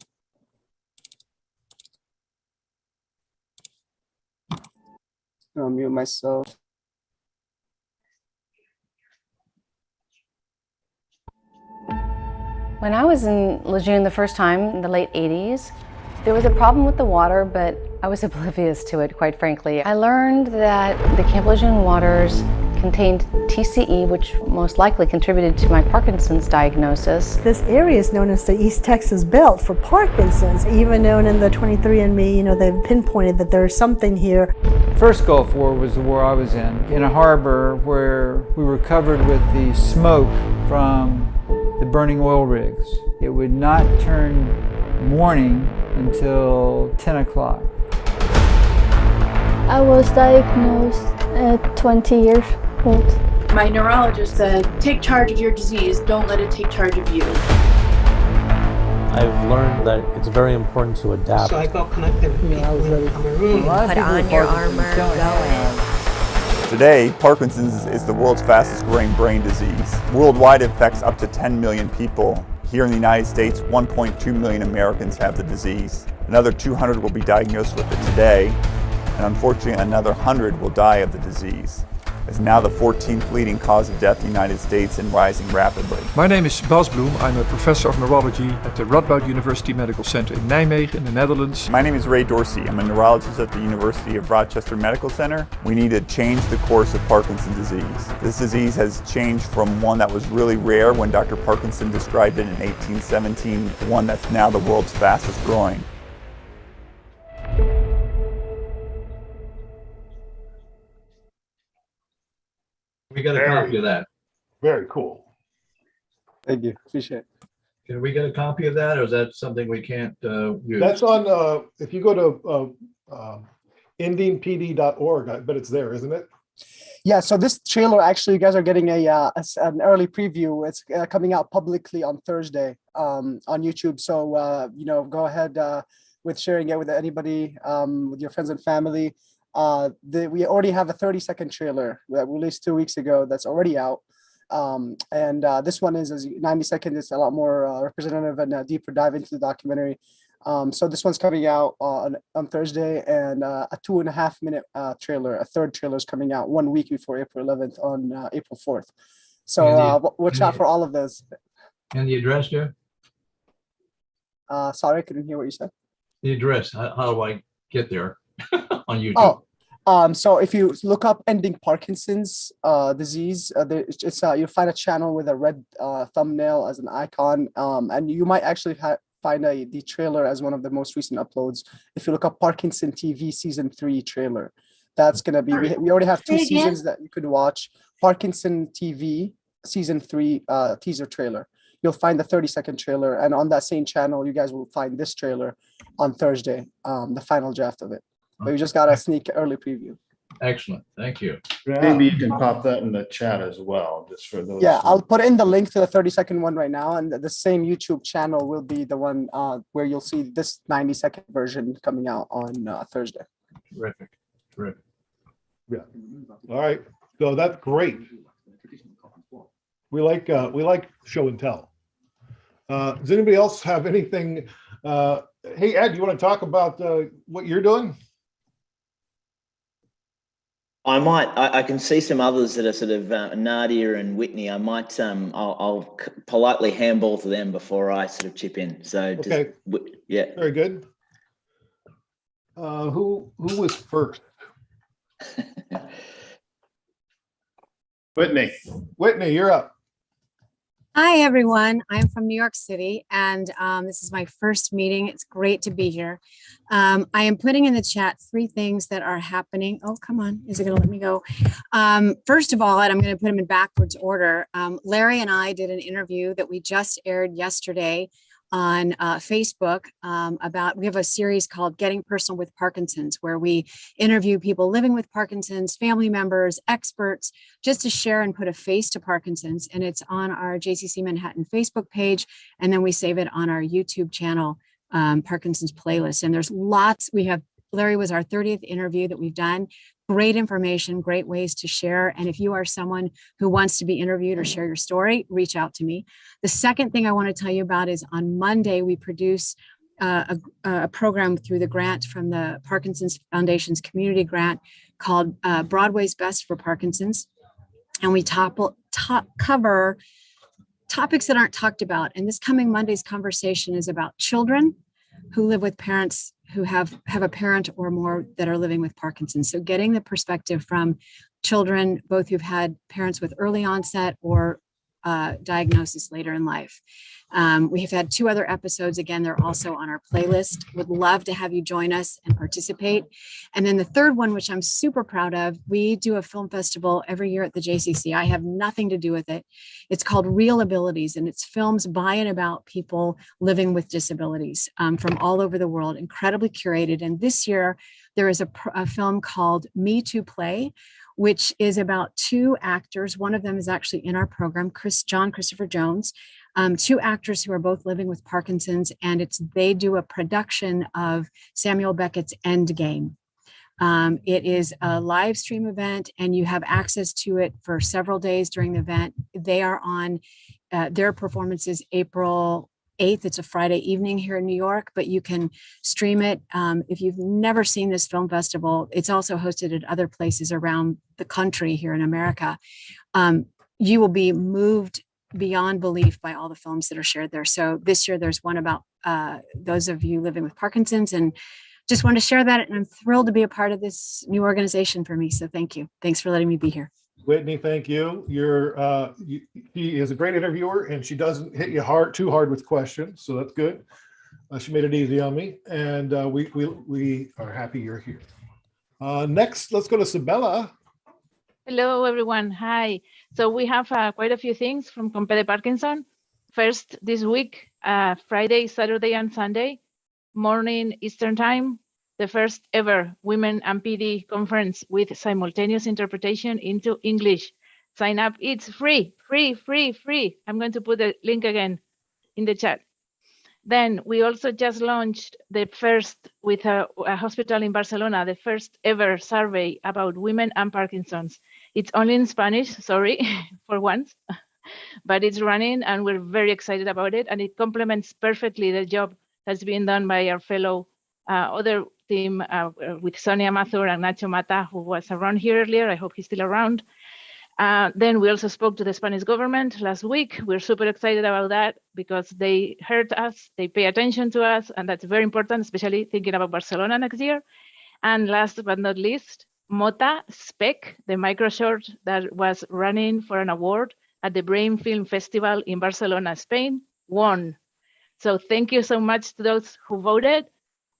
I'll mute myself. When I was in Lejeune the first time in the late 80s, there was a problem with the water, but I was oblivious to it, quite frankly. I learned that the Camp Lejeune waters contained TCE, which most likely contributed to my Parkinson's diagnosis. This area is known as the East Texas Belt for Parkinson's, even known in the 23andMe, they've pinpointed that there's something here. First Gulf War was the war I was in a harbor where we were covered with the smoke from the burning oil rigs. It would not turn morning until 10 o'clock. I was diagnosed at 20 years old. My neurologist said, take charge of your disease, don't let it take charge of you. I've learned that it's very important to adapt. So I got connected with people in Cameroon. Put on your armor, go in. Today, Parkinson's is the world's fastest growing brain disease. Worldwide, it affects up to 10 million people. Here in the United States, 1.2 million Americans have the disease. Another 200 will be diagnosed with it today, and unfortunately another 100 will die of the disease. It's now the 14th leading cause of death in the United States and rising rapidly. My name is Bas Bloem. I'm a professor of neurology at the Radboud University Medical Center in Nijmegen in the Netherlands. My name is Ray Dorsey. I'm a neurologist at the University of Rochester Medical Center. We need to change the course of Parkinson's disease. This disease has changed from one that was really rare when Dr. Parkinson described it in 1817 to one that's now the world's fastest growing. We got a copy of that. Very cool. Thank you. Appreciate it. Can we get a copy of that, or is that something we can't use? That's on, if you go to endingpd.org, I bet it's there, isn't it? Yeah, so this trailer, actually, you guys are getting an early preview. It's coming out publicly on Thursday on YouTube. So, go ahead with sharing it with anybody, with your friends and family. We already have a 30-second trailer that we released 2 weeks ago that's already out. And this one is 90 seconds. It's a lot more representative and a deeper dive into the documentary. So this one's coming out on Thursday, and a 2.5-minute trailer. A third trailer is coming out 1 week before April 11th on April 4th. So watch out for all of those. And the address, Jeff? Sorry, I couldn't hear what you said. The address, how do I get there on YouTube? So if you look up Ending Parkinson's disease, you'll find a channel with a red thumbnail as an icon, and you might actually find the trailer as one of the most recent uploads. If you look up Parkinson TV Season 3 trailer, that's going to be, we already have 2 seasons that you could watch. Parkinson TV Season 3 teaser trailer. You'll find the 30-second trailer, and on that same channel, you guys will find this trailer on Thursday, the final draft of it. But we just got a sneak early preview. Excellent. Thank you. Maybe you can pop that in the chat as well, just for those. Yeah, I'll put in the link to the 30-second one right now. And the same YouTube channel will be the one where you'll see this 90-second version coming out on Thursday. Terrific. Terrific. Yeah. All right. So that's great. We like show and tell. Does anybody else have anything? Hey, Ed, you want to talk about what you're doing? I can see some others that are sort of Nadia and Whitney. I might, I'll politely handball to them before I sort of chip in. So, okay. Yeah. Very good. Who was first? Whitney. Whitney, you're up. Hi, everyone. I'm from New York City, and this is my first meeting. It's great to be here. I am putting in the chat 3 things that are happening. Oh, come on. Is it going to let me go? First of all, and I'm going to put them in backwards order. Larry and I did an interview that we just aired yesterday on Facebook we have a series called Getting Personal with Parkinson's, where we interview people living with Parkinson's, family members, experts, just to share and put a face to Parkinson's. And it's on our JCC Manhattan Facebook page. And then we save it on our YouTube channel, Parkinson's playlist. And there's lots. Larry was our 30th interview that we've done. Great information, great ways to share. And if you are someone who wants to be interviewed or share your story, reach out to me. The second thing I want to tell you about is on Monday, we produce a program through the grant from the Parkinson's Foundation's community grant called Broadway's Best for Parkinson's. And we cover topics that aren't talked about. And this coming Monday's conversation is about children who live with parents who have a parent or more that are living with Parkinson's. So getting the perspective from children, both who've had parents with early onset or diagnosis later in life. We have had 2 other episodes. Again, they're also on our playlist. Would love to have you join us and participate. And then the third one, which I'm super proud of, we do a film festival every year at the JCC. I have nothing to do with it. It's called Real Abilities, and it's films by and about people living with disabilities from all over the world, incredibly curated. And this year, there is a film called Me to Play, which is about 2 actors. One of them is actually in our program, John Christopher Jones, 2 actors who are both living with Parkinson's, and they do a production of Samuel Beckett's Endgame. It is a live stream event, and you have access to it for several days during the event. They are on their performances April 8th. It's a Friday evening here in New York, but you can stream it. If you've never seen this film festival, it's also hosted at other places around the country here in America. You will be moved beyond belief by all the films that are shared there. So this year there's one about those of you living with Parkinson's, and just wanted to share that. And I'm thrilled to be a part of this new organization for me. So thank you. Thanks for letting me be here. Whitney, thank you. She is a great interviewer, and she doesn't hit you too hard with questions, so that's good. She made it easy on me, and we are happy you're here. Next, let's go to Sabella. Hello, everyone. Hi. So we have quite a few things from Compede Parkinson. First, this week, Friday, Saturday, and Sunday, morning Eastern Time, the first ever Women and PD conference with simultaneous interpretation into English. Sign up. It's free. I'm going to put the link again in the chat. Then we also just launched the first, with a hospital in Barcelona, the first ever survey about women and Parkinson's. It's only in Spanish, sorry, for once, but it's running and we're very excited about it. And it complements perfectly the job that's being done by our fellow other team with Sonia Mathur and Nacho Mata, who was around here earlier. I hope he's still around. Then we also spoke to the Spanish government last week. We're super excited about that because they heard us, they pay attention to us, and that's very important, especially thinking about Barcelona next year. And last but not least, Mota Spec, the micro short that was running for an award at the Brain Film Festival in Barcelona, Spain, won. So thank you so much to those who voted.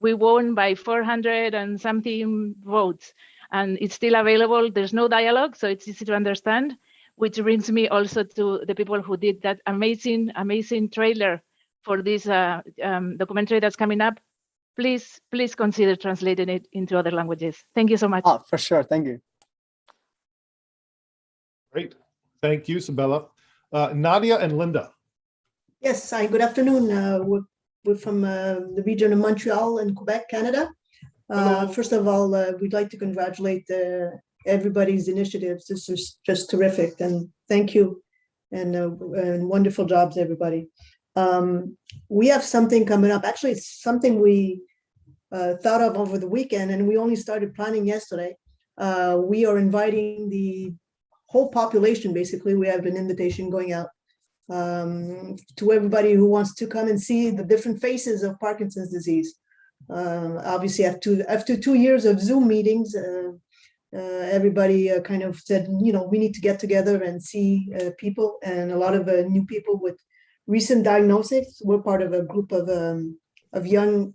We won by 400 and something votes, and it's still available. There's no dialogue, so it's easy to understand, which brings me also to the people who did that amazing trailer for this documentary that's coming up. Please consider translating it into other languages. Thank you so much. Oh, for sure. Thank you. Great. Thank you, Sabella. Nadia and Linda. Yes, hi, good afternoon. We're from the region of Montreal in Quebec, Canada. First of all, we'd like to congratulate everybody's initiatives. This is just terrific, and thank you, and wonderful jobs, everybody. We have something coming up. Actually, it's something we thought of over the weekend, and we only started planning yesterday. We are inviting the whole population, basically. We have an invitation going out to everybody who wants to come and see the different faces of Parkinson's disease. Obviously, after 2 years of Zoom meetings, everybody kind of said, we need to get together and see people, and a lot of new people with recent diagnosis. We're part of a group of young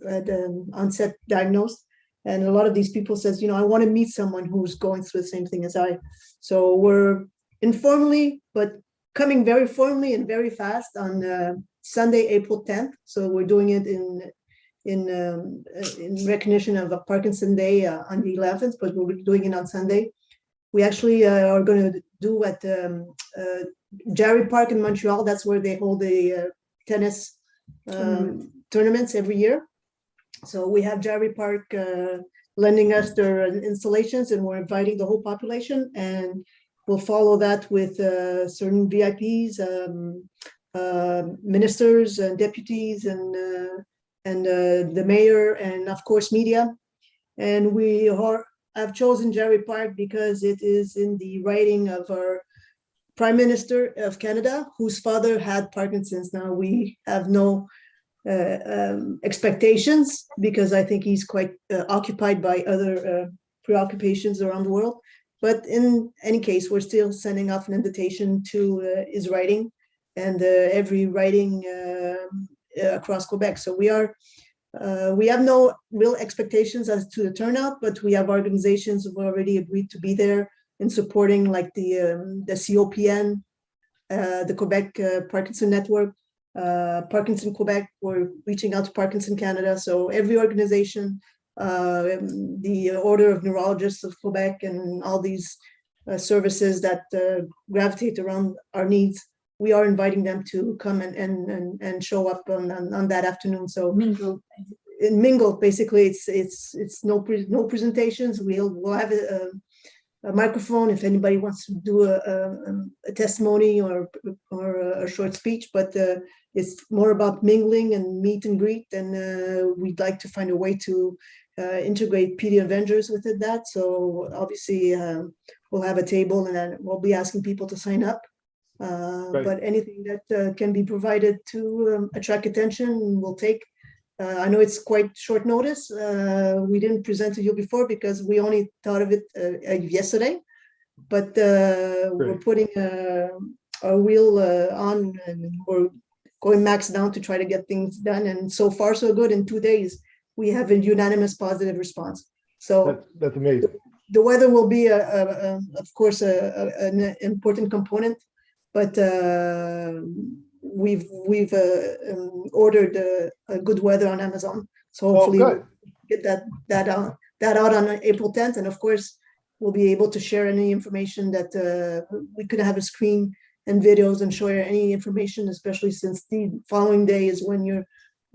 onset diagnosed, and a lot of these people says, I want to meet someone who's going through the same thing as I. So we're informally, but coming very formally and very fast on Sunday, April 10th. So we're doing it in recognition of a Parkinson Day on the 11th, but we're doing it on Sunday. We actually are going to do at Jarry Park in Montreal. That's where they hold the tennis tournaments every year. So we have Jarry Park lending us their installations, and we're inviting the whole population, and we'll follow that with certain VIPs, ministers and deputies, and the mayor, and of course media. And we have chosen Jarry Park because it is in the writing of our Prime Minister of Canada, whose father had Parkinson's. Now we have no expectations, because I think he's quite occupied by other preoccupations around the world. But in any case, we're still sending off an invitation to his writing and every writing across Quebec. So we have no real expectations as to the turnout, but we have organizations who have already agreed to be there in supporting, like the COPN, the Quebec Parkinson Network, Parkinson Quebec. We're reaching out to Parkinson Canada. So every organization, the Order of Neurologists of Quebec, and all these services that gravitate around our needs, we are inviting them to come and show up on that afternoon. So mingle. Basically, it's no presentations. We'll have a microphone if anybody wants to do a testimony or a short speech, but it's more about mingling and meet and greet, and we'd like to find a way to integrate PD Avengers within that. So obviously we'll have a table, and then we'll be asking people to sign up. But anything that can be provided to attract attention, we'll take. I know it's quite short notice. We didn't present to you before because we only thought of it yesterday, but we're putting our wheel on, and we're going max down to try to get things done. And so far, so good. In 2 days, we have a unanimous positive response. So that's amazing. The weather will be, of course, an important component, but we've ordered a good weather on Amazon, so hopefully we'll get that out on April 10th. And of course, we'll be able to share any information that we could have a screen and videos and show you any information, especially since the following day is when your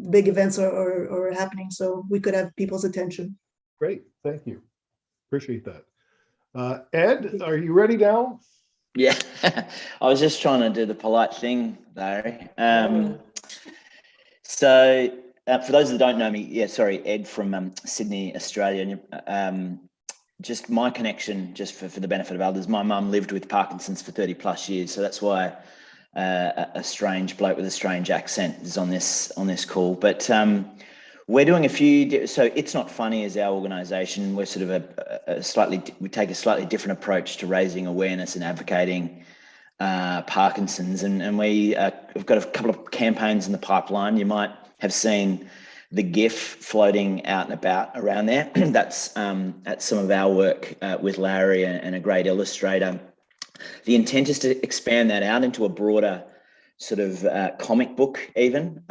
big events are happening. So we could have people's attention. Great, thank you. Appreciate that. Ed, are you ready now? Yeah, I was just trying to do the polite thing, Larry. So for those that don't know me, sorry, Ed from Sydney, Australia. Just my connection, just for the benefit of others, my mum lived with Parkinson's for 30 plus years. So that's why a strange bloke with a strange accent is on this call. But we're doing a few, so It's Not Funny is our organisation. We're sort of we take a slightly different approach to raising awareness and advocating Parkinson's. And we've got a couple of campaigns in the pipeline. You might have seen the GIF floating out and about around there. That's some of our work with Larry and a great illustrator. The intent is to expand that out into a broader sort of comic book even.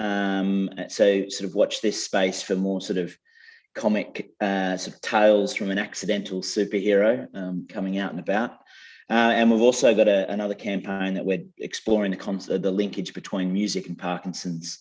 So sort of watch this space for more sort of comic sort of tales from an accidental superhero coming out and about. And we've also got another campaign that we're exploring the linkage between music and Parkinson's,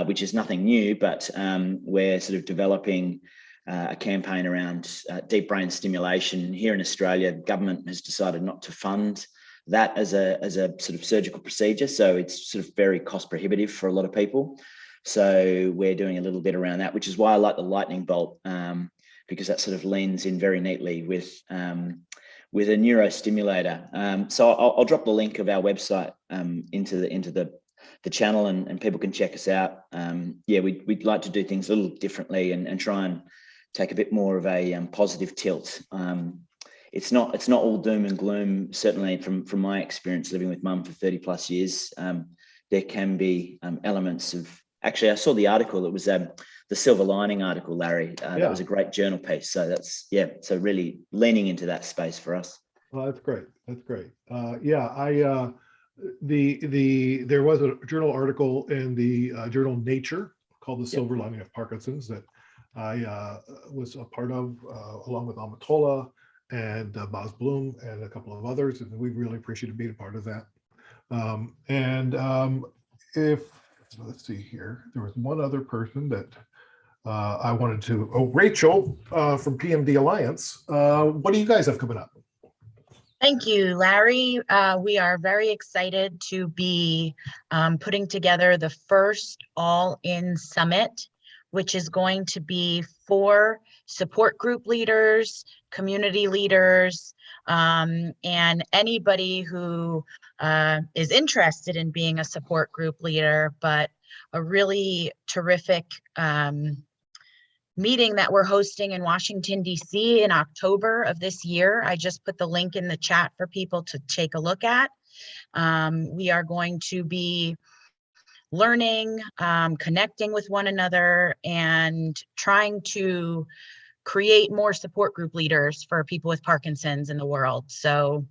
which is nothing new, but we're sort of developing a campaign around deep brain stimulation. Here in Australia, government has decided not to fund that as a sort of surgical procedure. So it's sort of very cost prohibitive for a lot of people. So we're doing a little bit around that, which is why I like the lightning bolt, because that sort of leans in very neatly with a neurostimulator. So I'll drop the link of our website into the channel, and people can check us out. We'd like to do things a little differently and try and take a bit more of a positive tilt. It's not all doom and gloom. Certainly from my experience living with mum for 30 plus years, there can be elements of, actually I saw the article, it was the silver lining article, Larry. That was a great journal piece. So so really leaning into that space for us. Well, that's great. That's great. There was a journal article in the journal Nature called "The Silver Lining of Parkinson's" that I was a part of, along with Amatola and Boz Bloom and a couple of others, and we really appreciated being a part of that. Let's see here, there was one other person that I wanted to. Oh, Rachel from PMD Alliance. What do you guys have coming up? Thank you, Larry. We are very excited to be putting together the first All-In Summit, which is going to be for support group leaders, community leaders, and anybody who is interested in being a support group leader, but a really terrific meeting that we're hosting in Washington, D.C. in October of this year. I just put the link in the chat for people to take a look at. We are going to be learning, connecting with one another, and trying to create more support group leaders for people with Parkinson's in the world. So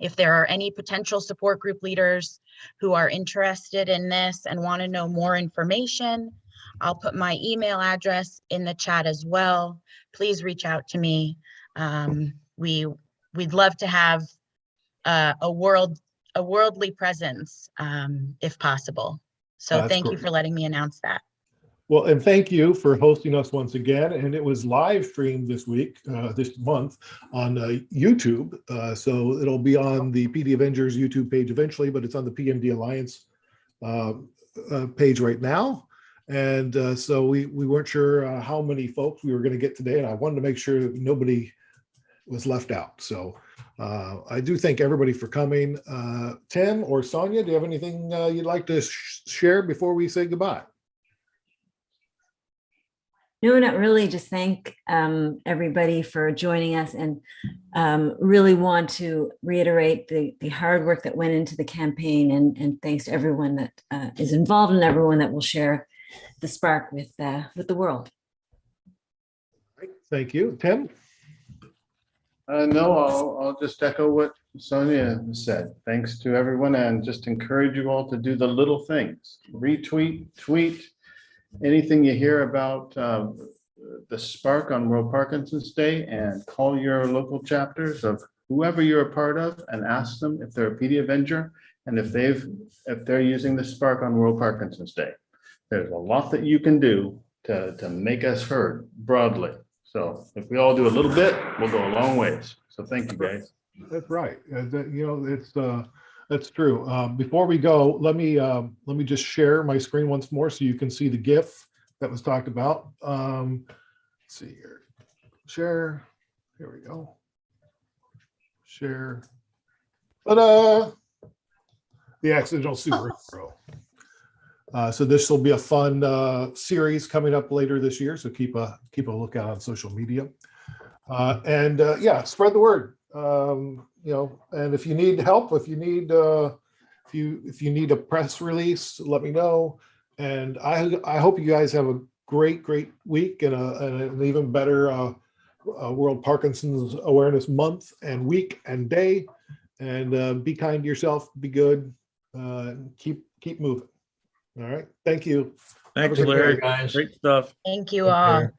if there are any potential support group leaders who are interested in this and want to know more information, I'll put my email address in the chat as well. Please reach out to me. We'd love to have a worldly presence if possible. So thank you for letting me announce that. Well, and thank you for hosting us once again. And it was live streamed this week, this month on YouTube. So it'll be on the PD Avengers YouTube page eventually, but it's on the PMD Alliance page right now. And so we weren't sure how many folks we were going to get today. And I wanted to make sure that nobody was left out. So I do thank everybody for coming. Tim or Sonia, do you have anything you'd like to share before we say goodbye? No, not really. Just thank everybody for joining us, and really want to reiterate the hard work that went into the campaign, and thanks to everyone that is involved and everyone that will share the spark with the world. Thank you. Tim? No, I'll just echo what Sonia said. Thanks to everyone, and just encourage you all to do the little things. Retweet, tweet, anything you hear about the spark on World Parkinson's Day, and call your local chapters of whoever you're a part of and ask them if they're a PD Avenger and if they're using the spark on World Parkinson's Day. There's a lot that you can do to make us heard broadly. So if we all do a little bit, we'll go a long ways. So thank you, guys. That's right. That's true. Before we go, let me just share my screen once more so you can see the GIF that was talked about. Let's see here. Share. Here we go. Share. Ta-da! The accidental superhero. So this will be a fun series coming up later this year. So keep a lookout on social media. Yeah, spread the word. And if you need help, if you need a press release, let me know. And I hope you guys have a great week and an even better World Parkinson's Awareness Month and week and day. And be kind to yourself, be good, keep moving. All right, thank you. Thanks, Larry. Guys. Great stuff. Thank you all.